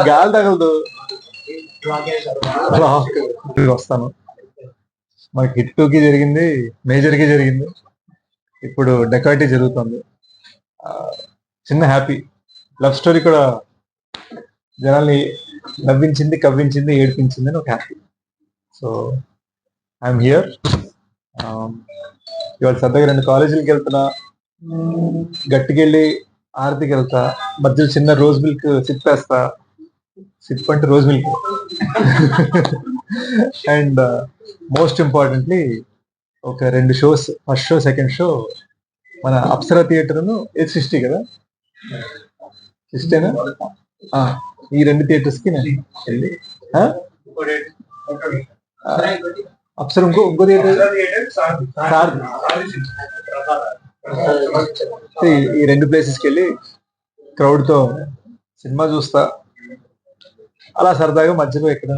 గాలి తగలదు. వస్తాను. మనకి హిట్ 2కి జరిగింది, మేజర్కి జరిగింది, ఇప్పుడు డెకాయిటీ జరుగుతుంది. చిన్న హ్యాపీ లవ్ స్టోరీ కూడా జనాల్ని నవ్వించింది, కవ్వించింది, ఏడిపించింది అని ఒక హ్యాపీ. So I'm here. ఇవాళ సరదాగా 2 కాలేజీలకి వెళ్తున్నా, గట్టికెళ్ళి ఆరతికి వెళ్తా, మధ్యలో చిన్న రోజ్ మిల్క్ సిప్ వేస్తా. సిప్ అంటే rose milk. And most importantly ఒక 2 shows, first show, second show మన అప్సరా థియేటర్ను సృష్టి కదా, సృష్టినా ఈ 2 థియేటర్స్కి నేను వెళ్ళి, అప్సర ఇంకో థియేటర్ ఈ 2 ప్లేసెస్కి వెళ్ళి క్రౌడ్తో సినిమా చూస్తా. అలా సరదాగా మధ్యలో ఎక్కడ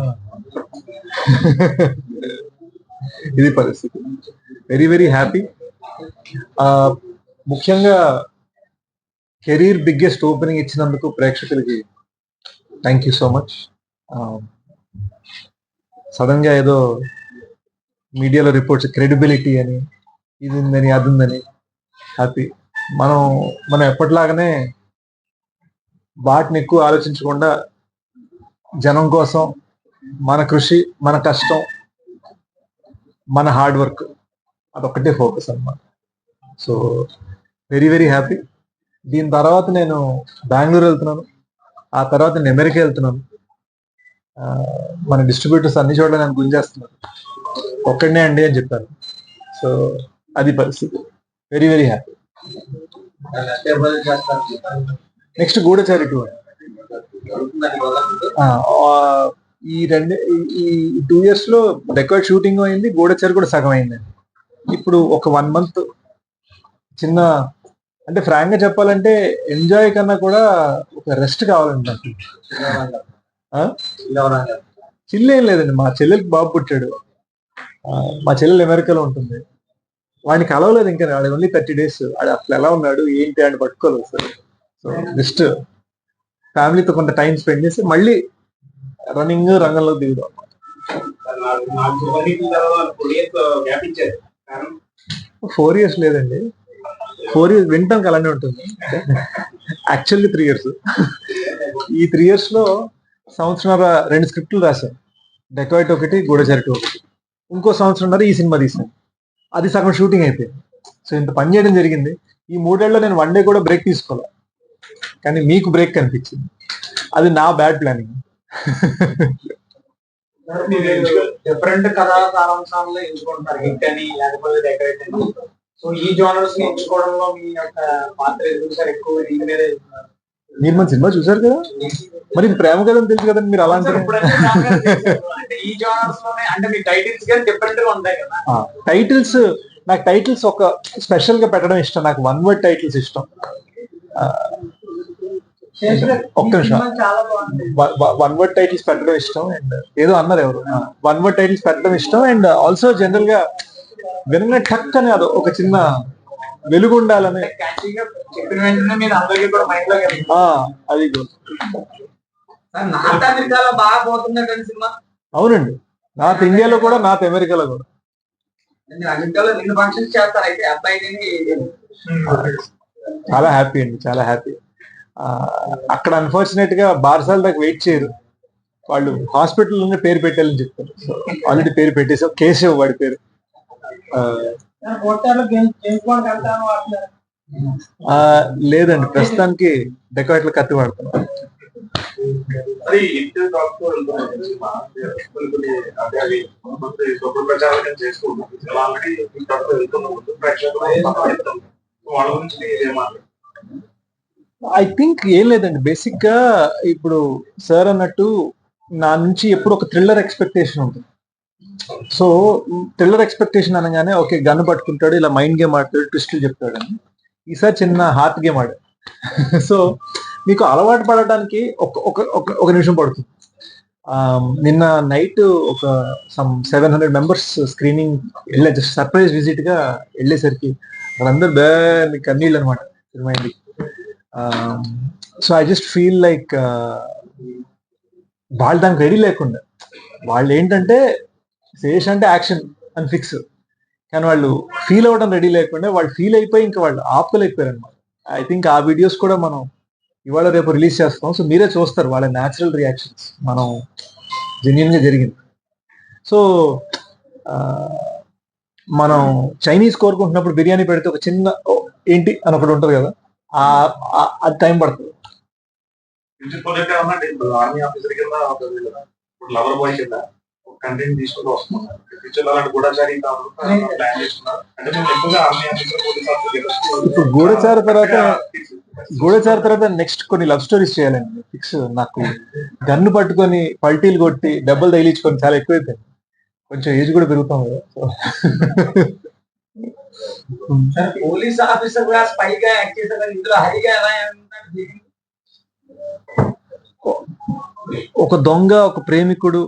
ఇది పరిస్థితి. Very very happy. ముఖ్యంగా కెరీర్ బిగ్గెస్ట్ ఓపెనింగ్ ఇచ్చినందుకు ప్రేక్షకులకి thank you so much. Sudden గా ఏదో మీడియాలో రిపోర్ట్స్ క్రెడిబిలిటీ అని, ఇది ఉందని, అది ఉందని, హ్యాపీ. మనం ఎప్పటిలాగానే వాటిని ఎక్కువ ఆలోచించకుండా జనం కోసం మన కృషి, మన కష్టం, మన హార్డ్ వర్క్, అదొక్కటే ఫోకస్ అన్నమాట. So very very happy. దీని తర్వాత నేను బెంగళూరు వెళ్తున్నాను, ఆ తర్వాత నేను అమెరికా వెళ్తున్నాను. మన డిస్ట్రిబ్యూటర్స్ అన్ని చోట్ల నేను గుంజేస్తున్నాను, ఒక్కడనే అండి అని చెప్పారు. సో అది పరిస్థితి. Very very happy. నెక్స్ట్ గూఢచారి 2. ఈ 2 years లో డెకాయిట్ షూటింగ్ అయింది, గూఢచారి కూడా సగం అయిందండి. ఇప్పుడు ఒక 1 month చిన్న, అంటే ఫ్రాంక్ గా చెప్పాలంటే ఎంజాయ్ కన్నా కూడా ఒక రెస్ట్ కావాలండి నాకు. చిల్లేం లేదండి, మా చెల్లెలకి బాబు పుట్టాడు. మా చెల్లెలు అమెరికాలో ఉంటుంది, వాడిని కలవలేదు ఇంకా, వాడు ఓన్లీ 30 days. వాడు అసలు ఎలా ఉన్నాడు ఏంటి అని పట్టుకోలేదు సార్. సో జస్ట్ ఫ్యామిలీతో కొంత టైం స్పెండ్ చేసి మళ్ళీ రన్నింగ్ రంగంలో దిగుదాం. 4 years లేదండి, 4 years వింటానికి అలానే ఉంటుంది. Actually 3 years. ఈ 3 years లో సంవత్సరంన్నర 2 స్క్రిప్ట్లు రాశాను. డెకాయిట్ 1, గూఢచారి 2 ఒకటి. ఇంకో సంవత్సరంన్నర ఈ సినిమా తీసాను, అది సగం షూటింగ్ అయిపోయింది. సో ఇంత పని చేయడం జరిగింది. ఈ 3 ఏళ్లలో నేను 1 day కూడా బ్రేక్ తీసుకోవాలి, కానీ మీకు బ్రేక్ కనిపించింది. అది నా బ్యాడ్ ప్లానింగ్. డిఫరెంట్ కథా సారాంశాలను ఎంచుకుంటారు, హిట్ అని లేకపోతే డెకరేట్ అని. సో ఈ జోనర్స్ ని ఎంచుకోవడంలో మీ యొక్క పాత్ర ఎందుకు సార్ ఎక్కువ? మీరు మన సినిమా చూసారు కదా, మరి ఇది ప్రేమ కథ అని తెలుసు కదండి, మీరు అలా అంటే ఈ జోనర్స్ లోనే అంటే మీ టైటిల్స్ కానీ డిఫరెంట్ గా ఉంటాయి కదా. టైటిల్స్, నాకు టైటిల్స్ ఒక స్పెషల్ గా పెట్టడం ఇష్టం. నాకు 1 word టైటిల్స్ ఇష్టం. ఒక్క నిమిషం, 1 word టైటిల్స్ పెట్టడం ఇష్టం. అండ్ ఏదో అన్నారు ఎవరు, 1 word టైటిల్స్ పెట్టడం ఇష్టం. అండ్ ఆల్సో జనరల్ గా వినగానే టక్ అని అది ఒక చిన్న వెలుగు ఉండాలని. అది అవునండి, నార్త్ ఇండియాలో కూడా, నార్త్ అమెరికాలో కూడా. చాలా హ్యాపీ అండి, చాలా హ్యాపీ. అక్కడ అన్ఫార్చునేట్ గా బార్సాల దాకా వెయిట్ చేయరు, వాళ్ళు హాస్పిటల్ పేరు పెట్టాలని చెప్తారు. సో ఆల్రెడీ పేరు పెట్టేసాం, కేశవ్ వాడి పేరు. లేదండి, ప్రస్తుతానికి డెకాయిట్ లో కత్తి వాడుతున్నాం. ఐ థింక్ ఏం లేదండి, బేసిక్ గా ఇప్పుడు సార్ అన్నట్టు నా నుంచి ఎప్పుడు ఒక థ్రిల్లర్ ఎక్స్పెక్టేషన్ ఉంటుంది. సో థ్రిల్లర్ ఎక్స్పెక్టేషన్ అనగానే ఓకే, గన్ పట్టుకుంటాడు, ఇలా మైండ్ గేమ్ ఆడతాడు, ట్విస్టులు చెప్తాడు అని. ఈసారి చిన్న హార్ట్ గేమ్ ఆడాడు. సో మీకు అలవాటు పడటానికి ఒక నిమిషం పడుతుంది. నిన్న నైట్ ఒక 700 members స్క్రీనింగ్ వెళ్ళే, జస్ట్ సర్ప్రైజ్ విజిట్ గా వెళ్ళేసరికి వాళ్ళందరూ మీకు కన్నీళ్ళు అనమాట cinema. So I just feel like వాళ్ళు దానికి రెడీ లేకుండా, వాళ్ళు ఏంటంటే శేష్ అంటే యాక్షన్ అని ఫిక్స్, కానీ వాళ్ళు ఫీల్ అవ్వడం రెడీ లేకుండా వాళ్ళు ఫీల్ అయిపోయి ఇంకా వాళ్ళు ఆపుకోలేకపోయారు అనమాట. ఐ థింక్ ఆ వీడియోస్ కూడా మనం ఇవాళ రేపు రిలీజ్ చేస్తాం. సో మీరే చూస్తారు వాళ్ళ న్యాచురల్ రియాక్షన్స్, మనం జెన్యున్ గా జరిగింది. సో మనం చైనీస్ కోరుకుంటున్నప్పుడు బిర్యానీ పెడితే ఒక చిన్న ఏంటి అని ఒకటి ఉంటుంది కదా, అది టైం పడుతుంది. ఆర్మీ ఆఫీసర్ కింద ఇప్పుడు లవర్ బాయ్ కింద కంటెంట్ తీసుకుంటూ వస్తున్నారు. ఫ్యూచర్ అలాంటి గూఢచారి ప్లాన్ చేస్తున్నారు. అంటే మేము ఎక్కువగా ఆర్మీ ఆఫీసర్ ఇప్పుడు గూఢచారి తర్వాత నెక్స్ట్ కొన్ని లవ్ స్టోరీస్ చేయాలండి ఫిక్స్. నాకు గన్ను పట్టుకొని పల్టీలు కొట్టి దెబ్బలు తగిలించుకొని చాలా ఎక్కువైపోయింది. కొంచెం ఏజ్ కూడా పెరుగుతాం కదా. పోలీస్ ఆఫీసర్ గా స్పై గా యాక్ట్ చేశారు. ఇందులో హరిగా ఎలా ఒక దొంగ, ఒక ప్రేమికుడు.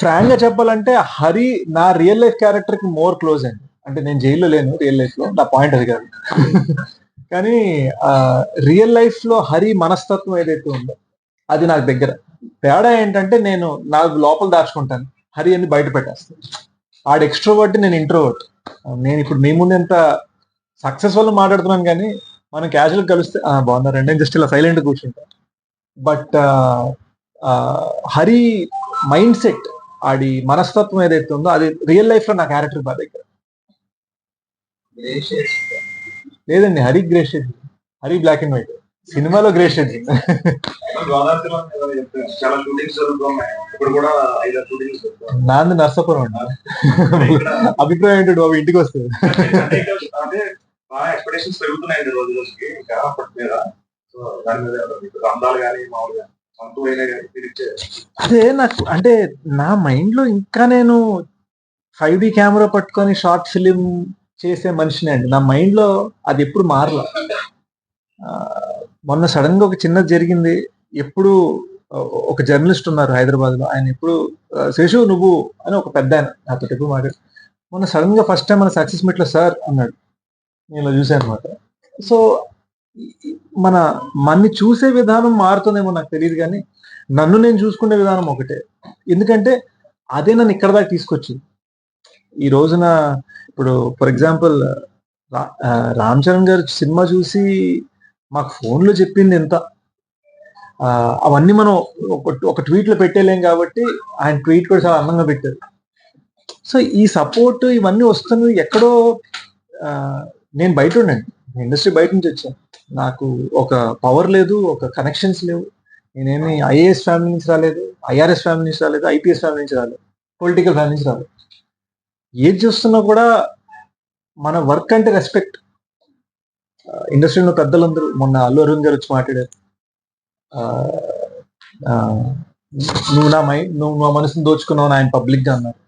ఫ్రాంక్ గా చెప్పాలంటే హరి నా రియల్ లైఫ్ క్యారెక్టర్ కి మోర్ క్లోజ్ అండి. అంటే నేను జైల్లో లేను రియల్ లైఫ్ లో, నా పాయింట్ అది కాదు. కానీ రియల్ లైఫ్ లో హరి మనస్తత్వం ఏదైతే ఉందో అది నాకు దగ్గర. తేడా ఏంటంటే నేను నాకు లోపల దాచుకుంటాను, హరి అని బయట పెట్టేస్తాను. ఆడు ఎక్స్ట్రోవర్ట్, నేను ఇంట్రోవర్ట్. నేను ఇప్పుడు మీ ముందు ఎంత సక్సెస్ వల్ల మాట్లాడుతున్నాను, కానీ మనం క్యాజువల్ కలిస్తే బాగున్నారండి నేను జస్ట్ ఇలా సైలెంట్ కూర్చుంటాను. బట్ హరి మైండ్ సెట్, ఆడి మనస్తత్వం ఏదైతే ఉందో అది రియల్ లైఫ్ లో నా క్యారెక్టర్ బాగా దగ్గర. లేదండి, Hari grey shade, Hari black and white, సినిమాలో గ్రే షేడ్. నాంది నర్సాపురం అండి. అభిప్రాయం ఏంటి బాబు, ఇంటికి వస్తుంది. ఎక్స్పెక్టేషన్స్ పెరుగుతున్నాయండి రోజు రోజుకి. ఇంకా అప్పటి మీద దాని మీద రంధాలు కానీ మామూలుగా అదే నాకు అంటే నా మైండ్ లో ఇంకా నేను 5D కెమెరా పట్టుకొని షార్ట్ ఫిలిం చేసే మనిషిని అండి. నా మైండ్ లో అది ఎప్పుడు మారలా. మొన్న సడన్ గా ఒక చిన్నది జరిగింది. ఎప్పుడు ఒక జర్నలిస్ట్ ఉన్నారు హైదరాబాద్ లో, ఆయన ఎప్పుడు శేషు నువ్వు అని ఒక పెద్ద ఆయన నాతో ఎప్పుడు మాట్లాడు. మొన్న సడన్ గా ఫస్ట్ టైం మన సక్సెస్ మీట్ లో సార్ అన్నాడు, నేను చూసాను అనమాట. సో మన్ని చూసే విధానం మారుతుందేమో నాకు తెలియదు, కానీ నన్ను నేను చూసుకునే విధానం ఒకటే. ఎందుకంటే అదే నన్ను ఇక్కడ దాకా తీసుకొచ్చింది. ఈ రోజున ఇప్పుడు ఫర్ ఎగ్జాంపుల్ రామ్ చరణ్ గారు సినిమా చూసి మాకు ఫోన్లో చెప్పింది ఎంత, అవన్నీ మనం ఒక ట్వీట్లో పెట్టేలేం కాబట్టి ఆయన ట్వీట్ కూడా చాలా అందంగా పెట్టారు. సో ఈ సపోర్ట్ ఇవన్నీ వస్తున్నది ఎక్కడో. నేను బయట ఉండండి, ఇండస్ట్రీ బయట నుంచి వచ్చాను. నాకు ఒక పవర్ లేదు, ఒక కనెక్షన్స్ లేవు. నేనేమి ఐఏఎస్ ఫ్యామిలీ నుంచి రాలేదు, ఐఆర్ఎస్ ఫ్యామిలీ నుంచి రాలేదు, ఐపీఎస్ ఫ్యామిలీ నుంచి రాలేదు, పొలిటికల్ ఫ్యామిలీ నుంచి రాలేదు. ఏది చూస్తున్నా కూడా మన వర్క్ అంటే రెస్పెక్ట్. ఇండస్ట్రీలో పెద్దలందరూ, మొన్న అల్లు అరవింద్ గారు వచ్చి మాట్లాడారు, నువ్వు నా మనసుని దోచుకున్నావు ఆయన పబ్లిక్ గా అన్నారు.